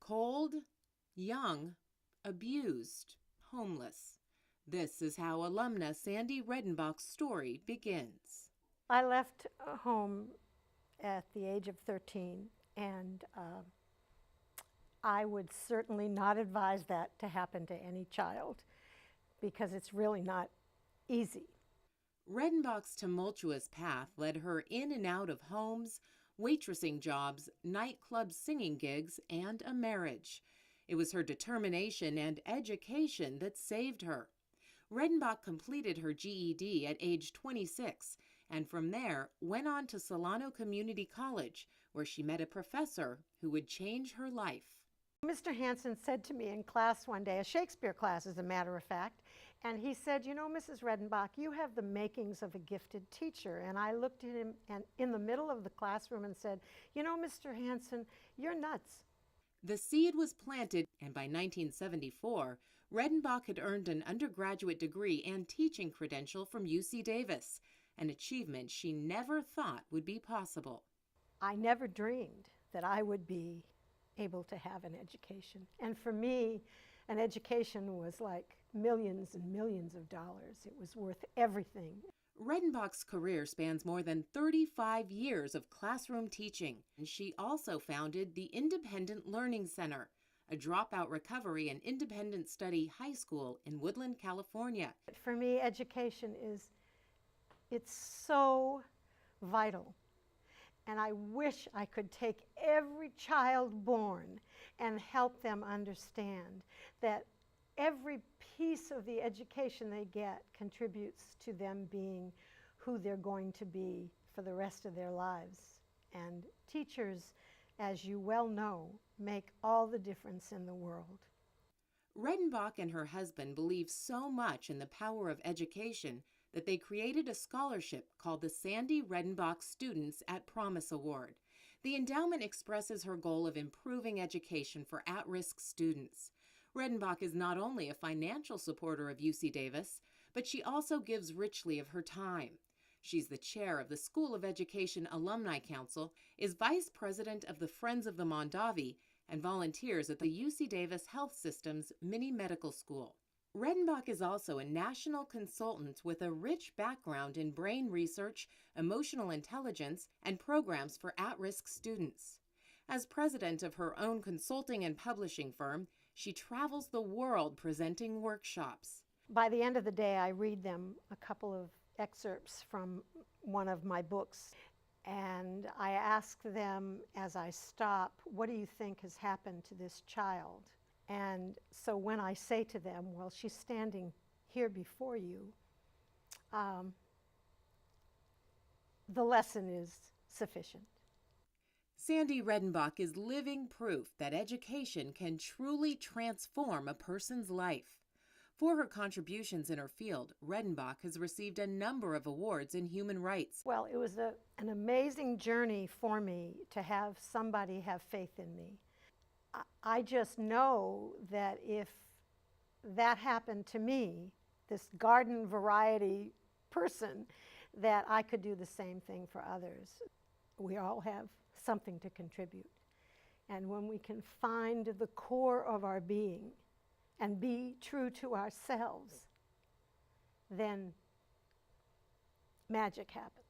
cold, young, abused, homeless. This is how alumna Sandi Redenbach's story begins. I left home at the age of 13, and I would certainly not advise that to happen to any child, because it's really not easy. Redenbach's tumultuous path led her in and out of homes, waitressing jobs, nightclub singing gigs, and a marriage. It was her determination and education that saved her. Redenbach completed her GED at age 26, and from there went on to Solano Community College, where she met a professor who would change her life. Mr. Hansen said to me in class one day, a Shakespeare class as a matter of fact, and he said, "You know, Mrs. Redenbach, you have the makings of a gifted teacher." And I looked at him and in the middle of the classroom and said, "You know, Mr. Hansen, you're nuts." The seed was planted, and by 1974, Redenbach had earned an undergraduate degree and teaching credential from UC Davis, an achievement she never thought would be possible. I never dreamed that I would be able to have an education. And for me, an education was like millions and millions of dollars. It was worth everything. Redenbach's career spans more than 35 years of classroom teaching, and she also founded the Independent Learning Center, a dropout recovery and independent study high school in Woodland, California. For me, education it's so vital. And I wish I could take every child born and help them understand that every piece of the education they get contributes to them being who they're going to be for the rest of their lives. And teachers, as you well know, make all the difference in the world. Redenbach and her husband believe so much in the power of education that they created a scholarship called the Sandi Redenbach Students at Promise Award. The endowment expresses her goal of improving education for at-risk students. Redenbach is not only a financial supporter of UC Davis, but she also gives richly of her time. She's the chair of the School of Education Alumni Council, is vice president of the Friends of the Mondavi, and volunteers at the UC Davis Health System's Mini-Medical School. Redenbach is also a national consultant with a rich background in brain research, emotional intelligence, and programs for at-risk students. As president of her own consulting and publishing firm, she travels the world presenting workshops. By the end of the day, I read them a couple of excerpts from one of my books, and I ask them as I stop, what do you think has happened to this child? And so when I say to them, well, she's standing here before you, the lesson is sufficient. Sandi Redenbach is living proof that education can truly transform a person's life. For her contributions in her field, Redenbach has received a number of awards in human rights. Well, it was an amazing journey for me to have somebody have faith in me. I just know that if that happened to me, this garden variety person, that I could do the same thing for others. We all have something to contribute. And when we can find the core of our being and be true to ourselves, then magic happens.